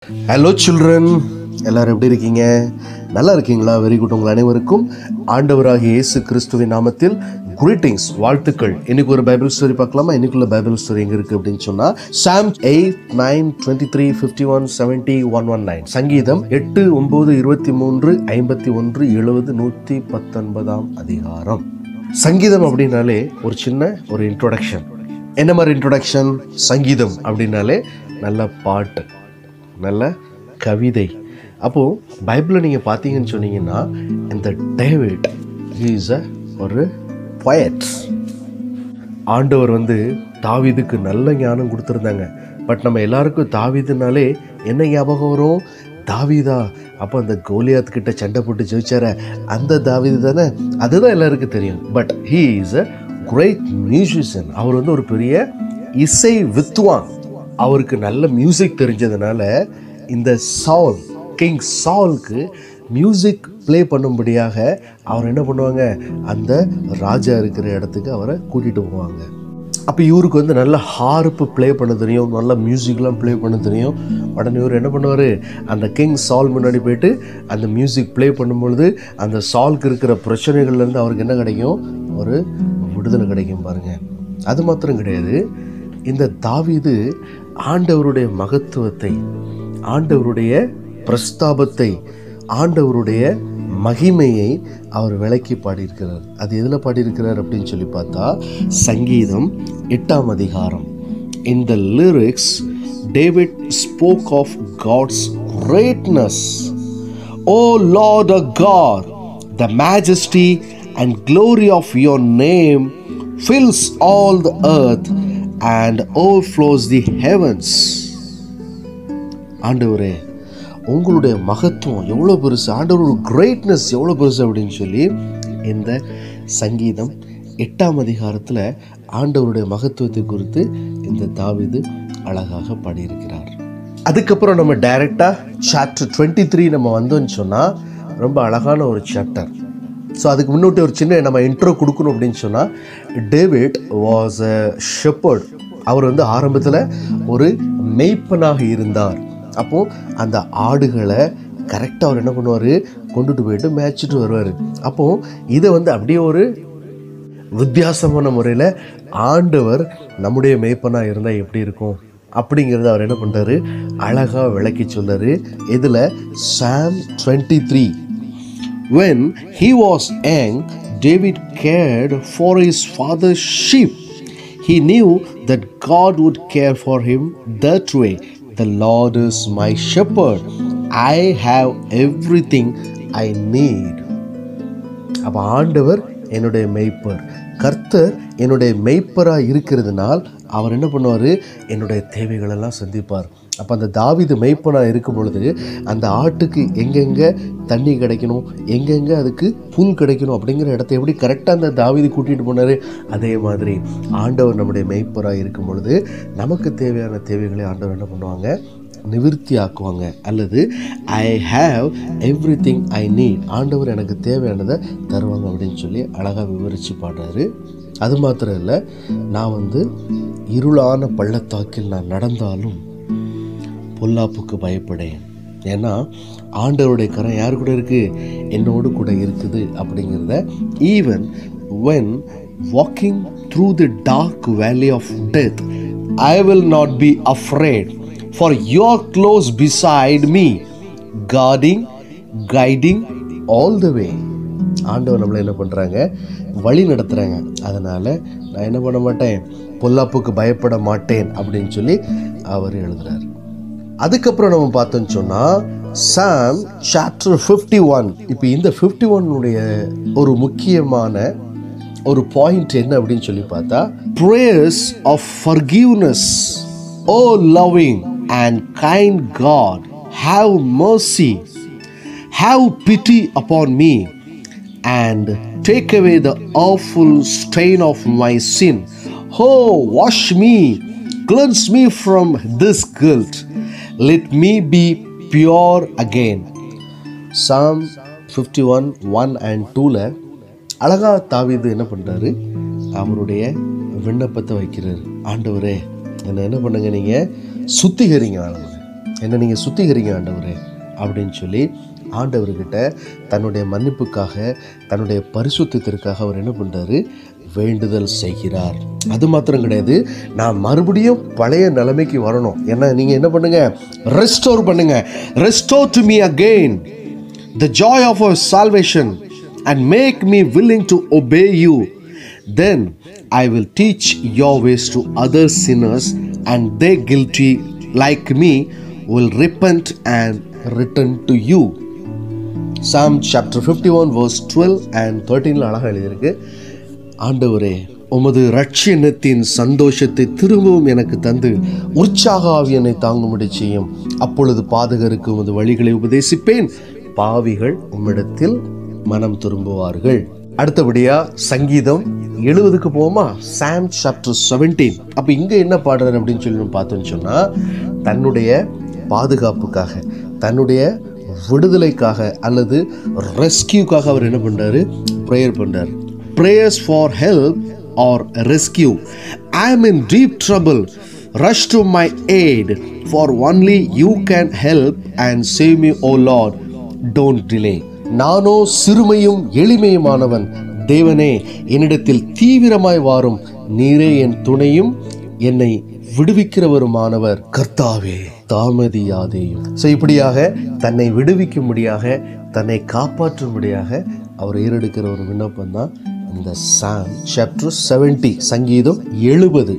Hello children, எல்லாரும் எப்படி இருக்கீங்க? நல்லா இருக்கீங்களா? Very good. உங்கள் அனைவருக்கும் ஆண்டவராகிய இயேசு கிறிஸ்துவின் நாமத்தில் கிரீட்டிங்ஸ், வாழ்த்துக்கள். இன்னைக்கு ஒரு பைபிள் ஸ்டோரி பார்க்கலாமா? இன்னைக்குள்ள பைபிள் ஸ்டோரி எங்க இருக்கு அப்படின்னு சொன்னா, சாம் 8:9, 23, 51, 70, 119. சங்கீதம் 8, 9, 23, 51, 70, 119 அதிகாரம். சங்கீதம் அப்படின்னாலே ஒரு சின்ன இன்ட்ரோடக்ஷன். என்ன மாதிரி இன்ட்ரோடக்ஷன்? சங்கீதம் அப்படின்னாலே நல்ல பாட்டு, நல்ல கவிதை. அப்போது பைபிளில் நீங்கள் பார்த்தீங்கன்னு சொன்னீங்கன்னா, இந்த டேவிட் இஸ் ஒரு பொயட். ஆண்டவர் தாவீதுக்கு நல்ல ஞானம் கொடுத்துருந்தாங்க. பட் நம்ம எல்லாருக்கும் தாவீதுனாலே என்ன ஞாபகம் வரும்? தாவீதா, அப்போ அந்த கோலியாத் கிட்ட சண்டை போட்டு ஜெயிச்சார அந்த தாவீது தானே? அதுதான் எல்லாருக்கும் தெரியும். But he is a great musician. அவர் ஒரு பெரிய இசை வித்வான். அவருக்கு நல்ல மியூசிக் தெரிஞ்சதுனால இந்த சால், கிங் சால்க்கு மியூசிக் ப்ளே பண்ணும்படியாக அவர் என்ன பண்ணுவாங்க, அந்த ராஜா இருக்கிற இடத்துக்கு அவரை கூட்டிகிட்டு போவாங்க. அப்போ இவருக்கு நல்ல ஹார்ப்பு ப்ளே பண்ண தெரியும், நல்ல மியூசிக்லாம் ப்ளே பண்ண தெரியும். உடனே இவர் என்ன பண்ணுவார், அந்த கிங் சால் முன்னாடி போயிட்டு அந்த மியூசிக் ப்ளே பண்ணும்பொழுது அந்த சால்க்கு இருக்கிற பிரச்சனைகள்லேருந்து அவருக்கு என்ன கிடைக்கும்? ஒரு விடுதலை கிடைக்கும். பாருங்கள், அது மாத்திரம் கிடையாது, இந்த தாவீது ஆண்டவருடைய மகத்துவத்தை, ஆண்டவருடைய பிரஸ்தாபத்தை, ஆண்டவருடைய மகிமையை அவர் விளக்கி பாடியிருக்கிறார். அது எதில் பாடியிருக்கிறார் அப்படின்னு சொல்லி பார்த்தா, சங்கீதம் 8 அதிகாரம். In the lyrics, David spoke of God's greatness. O Lord of God, the majesty and glory of your name fills all the earth and overflows the heavens. ஆண்டவரே, உங்களுடைய மகத்துவம் எவ்வளோ பெருசு, ஆண்டவரோட கிரேட்னஸ் எவ்வளோ பெருசு அப்படின்னு சொல்லி இந்த சங்கீதம் 8 அதிகாரத்தில் ஆண்டவருடைய மகத்துவத்தை குறித்து இந்த தாவீது அழகாக பாடியிருக்கிறார். அதுக்கப்புறம் நம்ம டைரெக்டாக சாப்டர் 23 நம்ம வந்தோன்னு சொன்னால், ரொம்ப அழகான ஒரு சாப்டர். ஸோ அதுக்கு முன்னோட்டி ஒரு சின்ன நம்ம இன்ட்ரோ கொடுக்கணும் அப்படின்னு சொன்னால், டேவிட் வாஸ் அ ஷெப்பர்ட். அவர் ஆரம்பத்தில் ஒரு மெய்ப்பனாக இருந்தார். அப்போது அந்த ஆடுகளை கரெக்டாக அவர் என்ன பண்ணுவார், கொண்டுட்டு போயிட்டு மேய்ச்சிட்டு வருவார். அப்போது இதை அப்படியே ஒரு வித்தியாசமான முறையில் ஆண்டவர் நம்முடைய மெய்ப்பனாக இருந்தால் எப்படி இருக்கும் அப்படிங்கிறத அவர் என்ன பண்ணுறாரு, அழகாக விளக்கி சொன்னார். இதில் சாம் 23, when he was young, David cared for his father's sheep. He knew that God would care for him that way. The Lord is my shepherd. I have everything I need. அப்போ ஆண்டவர் என்னுடைய மெய்ப்பர், கர்த்தர் என்னுடைய மெய்ப்பராக இருக்கிறதுனால் அவர் என்ன பண்ணுவார், என்னுடைய தேவைகளெல்லாம் சந்திப்பார். அப்போ அந்த தாவீது மெய்ப்பனாக இருக்கும் பொழுது அந்த ஆட்டுக்கு எங்கெங்கே தண்ணி கிடைக்கணும், எங்கெங்கே அதுக்கு புல் கிடைக்கணும் அப்படிங்கிற இடத்த எப்படி கரெக்டாக அந்த தாவீது கூட்டிகிட்டு போனார். அதே மாதிரி ஆண்டவர் நம்முடைய மெய்ப்பராக இருக்கும் பொழுது நமக்கு தேவையான தேவைகளை ஆண்டவர் என்ன பண்ணுவாங்க, நிவர்த்தி ஆக்குவாங்க. அல்லது I have every thing I need, ஆண்டவர் எனக்கு தேவையானதை தருவாங்க அப்படின்னு சொல்லி அழகாக விவரித்து பாடுறாரு. அது மாத்திரம் இல்லை, நான் இருளான பள்ளத்தாக்கில் நான் நடந்தாலும் பொல்லாப்புக்கு பயப்படேன். ஏன்னா ஆண்டவருடைய கரம் யார் கூட இருக்குது, என்னோடு கூட இருக்குது அப்படிங்கிறத. Even when walking through the dark valley of death, I will not be afraid, for you are close beside me, guiding all the way. ஆண்டவர் நம்மளை என்ன பண்ணுறாங்க, வழி நடத்துகிறாங்க. அதனால் நான் என்ன பண்ண மாட்டேன், பொல்லாப்புக்கு பயப்பட மாட்டேன் அப்படின்னு சொல்லி அவர் எழுதுகிறார். அதுக்கப்புறம் நம்ம பார்த்தோன்னு சொன்னால், சாம் சாப்டர் 51. இப்போ இந்த 51 ஒரு முக்கியமான ஒரு பாயிண்ட் என்ன அப்படின்னு சொல்லி பார்த்தா, prayers of forgiveness. O loving and kind God, have mercy, have pity upon me, and take away the awful stain of my sin. Oh, wash me, cleanse me from this guilt. Let me be pure again. Psalm 51, 1 and 2ல அழகா தாவீது என்ன பண்ணுறாரு, அவருடைய விண்ணப்பத்தை வைக்கிறார். ஆண்டவரே, என்ன பண்ணுங்க, நீங்கள் சுத்திகரிங்க. என்னை நீங்கள் சுத்திகரிங்க ஆண்டவரே அப்படின்னு சொல்லி ஆண்டவர்கிட்ட தன்னுடைய மன்னிப்புக்காக, தன்னுடைய பரிசுத்தத்திற்காக அவர் என்ன பண்ணுறாரு? வேண்டுதல் செய்கிறார். அது மாத்திரம் கிடையாது, நான் மறுபடியும் பழைய நிலைமைக்கு வரணும். ஏன்னா நீங்கள் என்ன பண்ணுங்க? ரெஸ்டோர் பண்ணுங்க. Restore to me again the joy of our salvation and make me willing to obey you. Then I will teach your ways to other sinners, and they guilty like me will repent and return to you. Psalm chapter 51 verse 12 and 13 அழகாக எழுதியிருக்கு. ஆண்டவரே, உமது இரட்சணியத்தின் சந்தோஷத்தை திரும்பவும் எனக்கு தந்து உற்சாக ஆவியனை தாங்கும்படி செய்யும். அப்பொழுது பாதகருக்கு உமது வழிகளை உபதேசிப்பேன், பாவிகள் உம்மிடத்தில் மனம் திரும்புவார்கள். அடுத்தபடியா சங்கீதம் 70க்கு போமா? சாம் சாப்டர் 17. அப்ப இங்க என்ன பாடுறாரு அப்படின்னு சொல்லி பார்த்தோன்னு சொன்னா, தன்னுடைய பாதுகாப்புக்காக, தன்னுடைய விடுதலைக்காக அல்லது ரெஸ்கியூக்காக அவர் என்ன பண்றாரு? ப்ரேயர் பண்றாரு. prayers for help or rescue. I am in deep trouble. Rush to my aid, for only you can help and save me, O Lord. Don't delay. நானோ சிறுமையும் எளிமையுமானவன். தேவனே, என்னிடத்தில் தீவிரமாய் வாரும். நீரே என் துணையும் என்னை விடுவிக்கிறவருமானவர். கர்த்தாவே, தாமதியாதேயும். இப்படியாக தன்னை விடுவிக்கும்படியாக, தன்னை காப்பாற்றும்படியாக அவர் ஏறெடுக்கிற ஒரு விண்ணப்பம் தான் இந்த சாம் சாப்டர் 70, சங்கீதம் 70.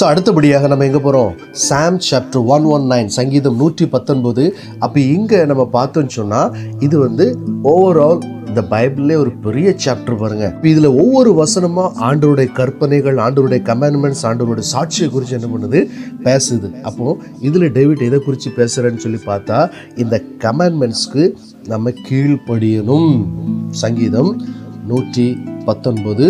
அடுத்தபடியாக நம்ம எங்கே போகிறோம்? சாம் சாப்டர் 119, சங்கீதம் 119. அப்போ இங்கே நம்ம பார்த்தோன்னு சொன்னால், இது ஓவரால் இந்த பைபிள்லே ஒரு பெரிய சாப்டர் பாருங்க. இதில் ஒவ்வொரு வசனமாக ஆண்டவருடைய கற்பனைகள், ஆண்டவருடைய கமாண்ட்மெண்ட்ஸ், ஆண்டவருடைய சாட்சியை குறித்து என்ன பண்ணுது? பேசுது. அப்போது இதில் டேவிட் எதை குறித்து பேசுகிறேன்னு சொல்லி பார்த்தா, இந்த கமாண்ட்மெண்ட்ஸ்க்கு நம்ம கீழ்ப்படியணும். சங்கீதம் 119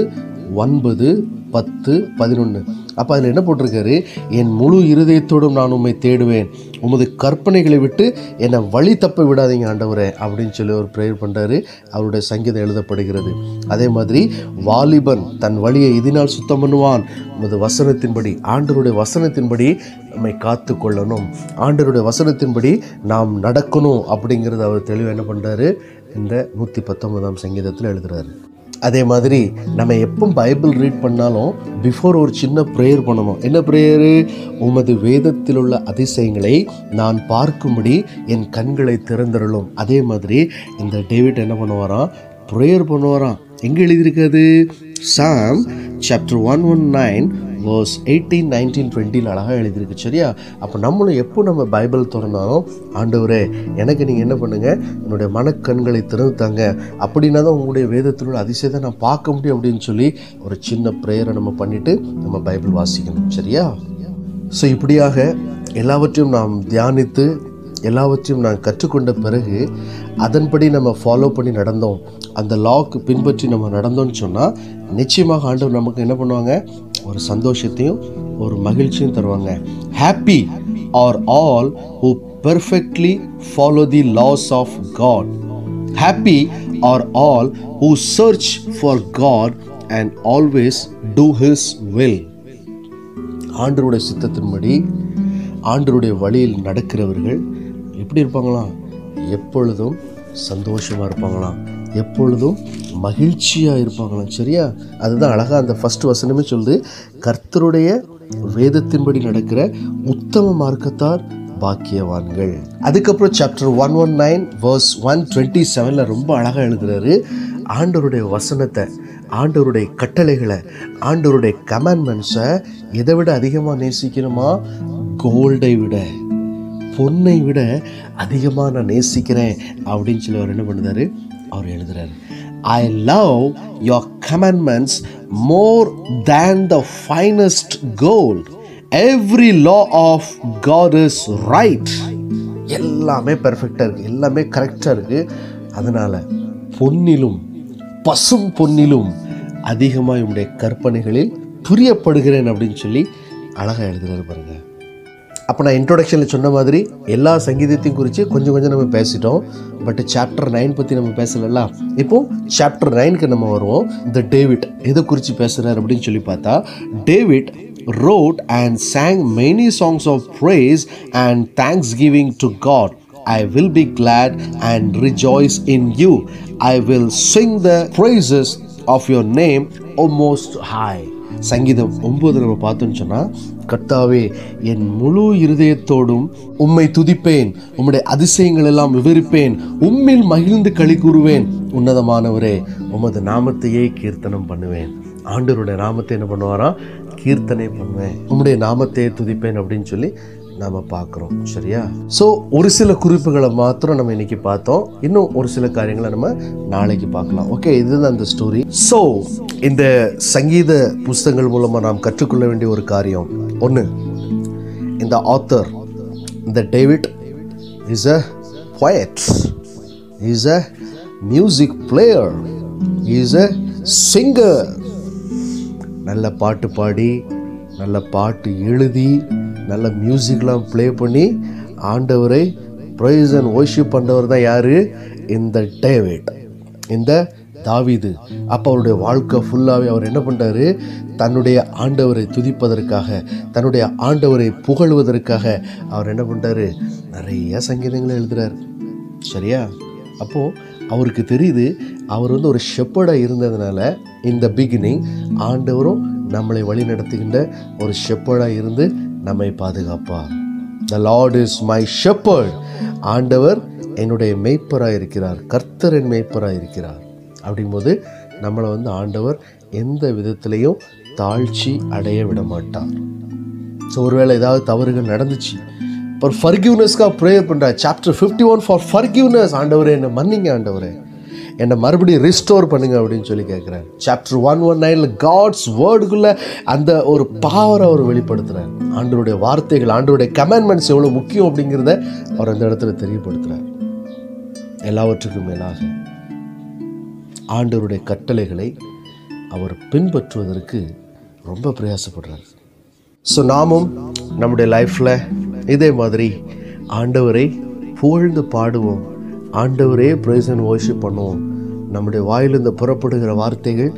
9 10 11. அப்போ அதில் என்ன போட்டிருக்காரு? என் முழு இருதயத்தோடும் நான் உம்மை தேடுவேன், உமது கற்பனைகளை விட்டு என்னை வழி தப்ப விடாதீங்க ஆண்டவரே அப்படின்னு சொல்லி ஒரு ப்ரேயர் பண்ணுறாரு. அவருடைய சங்கீதம் எழுதப்படுகிறது. அதே மாதிரி வாலிபன் தன் வழியை இதனால் சுத்தம் பண்ணுவான், உமது வசனத்தின்படி, ஆண்டவருடைய வசனத்தின்படி நம்மை காத்து கொள்ளணும், ஆண்டவருடைய வசனத்தின்படி நாம் நடக்கணும் அப்படிங்கிறது அவர் தெளிவாக என்ன பண்ணுறாரு? இந்த 119ஆம் சங்கீதத்தில் எழுதுறாரு. அதே மாதிரி நம்ம எப்போ பைபிள் ரீட் பண்ணாலும் பிஃபோர் ஒரு சின்ன ப்ரேயர் பண்ணணும். என்ன ப்ரேயரு? உமது வேதத்தில் உள்ள அதிசயங்களை நான் பார்க்கும்படி என் கண்களை திறந்தருளும். அதே மாதிரி இந்த டேவிட் என்ன பண்ணுவாராம்? ப்ரேயர் பண்ணுவாராம். எங்கே எழுதியிருக்காது? சாம் சாப்டர் 119 verse 18, 19, 20 அழகாக எழுதியிருக்கு. சரியா? அப்போ நம்மளும் எப்போ நம்ம பைபிள் திறந்தாலும், ஆண்டவரே எனக்கு நீங்கள் என்ன பண்ணுங்கள்? என்னுடைய மனக்கண்களை திறந்துத்தாங்க, அப்படின்னா தான் உங்களுடைய வேதத்தினுடைய அதிசயத்தை நான் பார்க்க முடியும் அப்படின்னு சொல்லி ஒரு சின்ன ப்ரேயரை நம்ம பண்ணிவிட்டு நம்ம பைபிள் வாசிக்கணும். சரியா? இப்படியாக எல்லாவற்றையும் நாம் தியானித்து, எல்லாவற்றையும் நான் கற்றுக்கொண்ட பிறகு அதன்படி நம்ம ஃபாலோ பண்ணி நடந்தோம், அந்த லாக்கு பின்பற்றி நம்ம நடந்தோம்னு சொன்னால், நிச்சயமாக ஆண்டவர் நமக்கு என்ன பண்ணுவாங்க? ஒரு சந்தோஷத்தையும் ஒரு மகிழ்ச்சியும் தருவாங்க. Happy are all who perfectly follow the laws of God. Happy are all who search for God and always do His will. ஆண்டவருடைய சித்தத்தின்படி, ஆண்டவருடைய வழியில் நடக்கிறவர்கள் எப்படி இருப்பாங்களாம்? எப்பொழுதும் சந்தோஷமாக இருப்பாங்களாம், எப்பொழுதும் மகிழ்ச்சியாக இருப்பாங்களாம். சரியா? அதுதான் அழகாக அந்த ஃபர்ஸ்ட் வசனமே சொல்லுது, கர்த்தருடைய வேதத்தின்படி நடக்கிற உத்தம மார்க்கத்தார் பாக்கியவான்கள். அதுக்கப்புறம் சாப்டர் 119 verse 127 ரொம்ப அழகாக எழுதுறாரு. ஆண்டவருடைய வசனத்தை, ஆண்டவருடைய கட்டளைகளை, ஆண்டவருடைய கமாண்ட்மெண்ட்ஸை எதை விட அதிகமாக நேசிக்கணுமா? கோல்டை விட, பொன்னை விட அதிகமாக நான் நேசிக்கிறேன் அப்படின்னு சொல்லி அவர் என்ன பண்ணுறாரு? அவர் எழுதுறாரு, I love your commandments more than the finest gold. Every law of God is right. எல்லாமே பெர்ஃபெக்டாக இருக்குது, எல்லாமே கரெக்டாக இருக்குது. அதனால் பொன்னிலும் பசும் பொன்னிலும் அதிகமாக உடைய கற்பனைகளில் பிரியப்படுகிறேன் அப்படின்னு சொல்லி அழகாக எழுதுறாரு பாருங்க. அப்போ நான் இன்ட்ரோடக்ஷனில் சொன்ன மாதிரி எல்லா சங்கீதத்தையும் குறித்து கொஞ்சம் கொஞ்சம் நம்ம பேசிட்டோம். பட் சாப்டர் 9 பற்றி நம்ம பேசலாம். இப்போது சாப்டர் 9க்கு நம்ம வருவோம். இந்த டேவிட் எதை குறித்து பேசுகிறார் அப்படின்னு சொல்லி பார்த்தா, David wrote and sang many songs of praise and thanksgiving to God. I will be glad and rejoice in you. I will sing the praises of your name, O Most High. சங்கீதம் 9 நம்ம பார்த்தோம்னு சொன்னா, கர்த்தாவே என் முழு இருதயத்தோடும் உம்மை துதிப்பேன், உம்முடைய அதிசயங்கள் எல்லாம் விவரிப்பேன், உம்மில் மகிழ்ந்து களி கூறுவேன், உன்னதமானவரே உமது நாமத்தையே கீர்த்தனம் பண்ணுவேன். ஆண்டவருடைய நாமத்தை என்ன பண்ணுவாராம்? கீர்த்தனை பண்ணுவேன், உம்முடைய நாமத்தையே துதிப்பேன் அப்படின்னு சொல்லி நாம பார்க்குறோம். சரியா? ஸோ ஒரு சில குறிப்புகளை மாத்திரம் நம்ம இன்னைக்கு பார்த்தோம். இன்னும் ஒரு சில காரியங்களை நம்ம நாளைக்கு பார்க்கலாம். ஓகே, இதுதான் அந்த ஸ்டோரி. ஸோ இந்த சங்கீத புஸ்தகங்கள் மூலமாக நாம் கற்றுக்கொள்ள வேண்டிய ஒரு காரியம் ஒன்று, இந்த ஆத்தர், இந்த David is a poet, is a music player, is a singer. நல்ல பாட்டு பாடி, நல்ல பாட்டு எழுதி, நல்ல மியூசிக்லாம் ப்ளே பண்ணி ஆண்டவரை ப்ரைஸ் அண்ட் வர்ஷிப் பண்ணுறவர் தான் யார்? இந்த டேவிட், இந்த தாவீது. அப்போ அவருடைய வாழ்க்கை ஃபுல்லாகவே அவர் என்ன பண்ணுறாரு? தன்னுடைய ஆண்டவரை துதிப்பதற்காக, தன்னுடைய ஆண்டவரை புகழ்வதற்காக அவர் என்ன பண்ணுறாரு? நிறைய சங்கீதங்களை எழுதுகிறார். சரியா? அப்போது அவருக்கு தெரியுது, அவர் ஒரு ஷெப்பர்டாக இருந்ததுனால இந்த பிகினிங் ஆண்டவரும் நம்மளை வழி நடத்துகின்ற ஒரு ஷெப்பர்டாக இருந்து நம்மை பாதுகாப்பார். The Lord is my shepherd. ஆண்டவர் என்னுடைய மேய்ப்பராக இருக்கிறார், கர்த்தர் என் மேய்ப்பராக இருக்கிறார். அப்படிங்கும்போது நம்மளை ஆண்டவர் எந்த விதத்திலையும் தாழ்ச்சி அடைய விட மாட்டார். ஸோ ஒருவேளை ஏதாவது தவறுகள் நடந்துச்சு, இப்போ ஃபர்கிவ்னஸ்க்காக ப்ரேயர் பண்ணுறார். Chapter 51 for forgiveness. ஆண்டவரே என்னை மன்னிங்க, ஆண்டவரே என்னை மறுபடியும் ரிஸ்டோர் பண்ணுங்க அப்படின்னு சொல்லி கேட்குறாரு. சாப்டர் 119 காட்ஸ் வேர்டுக்குள்ள அந்த ஒரு பவரை அவர் வெளிப்படுத்துகிறார். ஆண்டவருடைய வார்த்தைகள், ஆண்டவருடைய கமாண்ட்மெண்ட்ஸ் எவ்வளோ முக்கியம் அப்படிங்கிறத அவர் அந்த இடத்துல தெரியப்படுத்துகிறார். எல்லாவற்றுக்கும் மேலாக ஆண்டவருடைய கட்டளைகளை அவர் பின்பற்றுவதற்கு ரொம்ப பிரயாசப்படுறார். ஸோ நாமும் நம்முடைய லைஃப்பில் இதே மாதிரி ஆண்டவரை புகழ்ந்து பாடுவோம், ஆண்டவரே பிரைஸ் அண்ட் வர்ஷிப் பண்ணுவோம். நம்முடைய வாயிலிருந்து புறப்படுகிற வார்த்தைகள்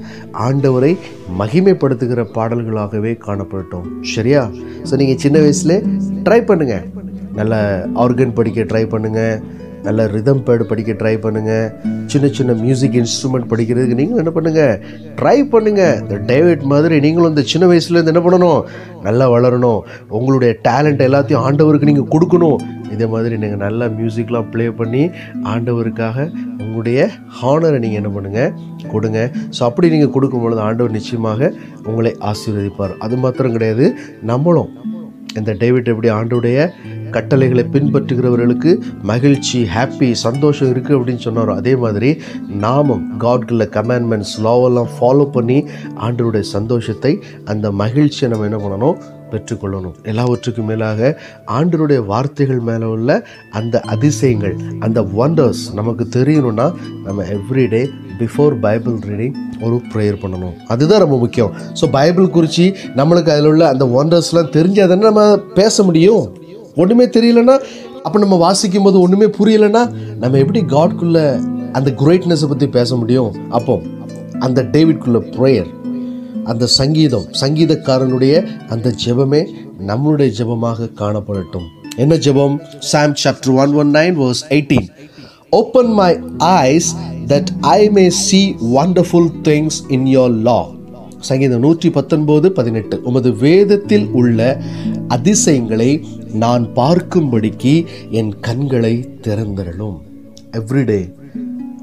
ஆண்டவரை மகிமைப்படுத்துகிற பாடல்களாகவே காணப்படட்டும். சரியா? ஸோ நீங்கள் சின்ன வயசுல ட்ரை பண்ணுங்கள், நல்ல ஆர்கன் படிக்க ட்ரை பண்ணுங்கள், நல்ல ரிதம் பேடு படிக்க ட்ரை பண்ணுங்கள், சின்ன சின்ன மியூசிக் இன்ஸ்ட்ருமெண்ட் படிக்கிறதுக்கு நீங்களும் என்ன பண்ணுங்கள்? ட்ரை பண்ணுங்கள். இந்த டேவிட் மாதிரி நீங்களும் இந்த சின்ன வயசுலேருந்து என்ன பண்ணணும்? நல்லா வளரணும். உங்களுடைய டேலண்ட் எல்லாத்தையும் ஆண்டவருக்கு நீங்கள் கொடுக்கணும். இதே மாதிரி நீங்கள் நல்லா மியூசிக்லாம் ப்ளே பண்ணி ஆண்டவருக்காக உங்களுடைய ஹானரை நீங்கள் என்ன பண்ணுங்கள்? கொடுங்க. ஸோ அப்படி நீங்கள் கொடுக்கும்பொழுது ஆண்டவர் நிச்சயமாக உங்களை ஆசீர்வதிப்பார். அது மாத்திரம் கிடையாது, நம்மளும் இந்த டேவிட் எப்படி ஆண்டவருடைய கட்டளைகளை பின்பற்றுகிறவர்களுக்கு மகிழ்ச்சி, ஹாப்பி, சந்தோஷம் இருக்குது அப்படின்னு சொன்னாரோ, அதே மாதிரி நாமும் காட்குள்ள கமாண்ட்மெண்ட்ஸ், லாவெல்லாம் ஃபாலோ பண்ணி ஆண்டவருடைய சந்தோஷத்தை, அந்த மகிழ்ச்சியை நம்ம என்ன பண்ணணும்? பெற்றுக்கொள்ளணும். எல்லாவற்றுக்கும் மேலாக ஆண்டவருடைய வார்த்தைகள் மேலே உள்ள அந்த அதிசயங்கள், அந்த வண்டர்ஸ் நமக்கு தெரியணும்னா நம்ம எவ்ரிடே பிஃபோர் பைபிள் ரீடிங் ஒரு ப்ரேயர் பண்ணணும். அதுதான் ரொம்ப முக்கியம். ஸோ பைபிள் குறித்து நம்மளுக்கு அதில் உள்ள அந்த வண்டர்ஸ்லாம் தெரிஞ்சால் தானே நம்ம பேச முடியும். ஒன்றுமே தெரியலன்னா, அப்போ நம்ம வாசிக்கும் போது ஒன்றுமே புரியலைன்னா நம்ம எப்படி காட்குள்ள அந்த கிரேட்னஸை பற்றி பேச முடியும்? அப்போ அந்த டேவிட்குள்ள ப்ரேயர், அந்த சங்கீதம், சங்கீதக்காரனுடைய அந்த ஜெபமே நம்மளுடைய ஜெபமாக காணப்படட்டும். என்ன ஜெபம்? சாம் chapter 119 verse 18. Open my eyes that I may see wonderful things in your law. சங்கீதம் 119:18. உமது வேதத்தில் உள்ள அதிசயங்களை நான் பார்க்கும்படிக்கு என் கண்களை திறந்திரலும். எவ்ரிடே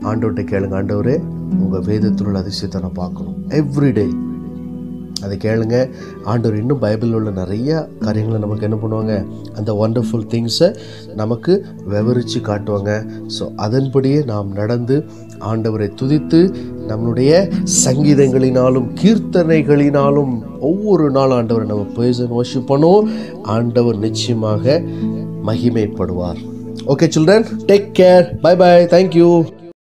ஆண்டவர்கிட்ட கேளுங்க, ஆண்டவரே உங்கள் வேதத்தில் உள்ள அதிசயத்தை நான் பார்க்கணும். எவ்ரிடே அதை கேளுங்க. ஆண்டவர் இன்னும் பைபிளில் உள்ள நிறைய காரியங்களை நமக்கு என்ன பண்ணுவாங்க? அந்த வண்டர்ஃபுல் திங்ஸை நமக்கு விவரித்து காட்டுவாங்க. ஸோ அதன்படியே நாம் நடந்து ஆண்டவரை துதித்து நம்மளுடைய சங்கீதங்களினாலும் கீர்த்தனைகளினாலும் ஒவ்வொரு நாள் ஆண்டவரை நம்ம praise and worship பண்ணுவோம். ஆண்டவர் நிச்சயமாக மகிமைப்படுவார். Okay children, take care. Bye bye. Thank you.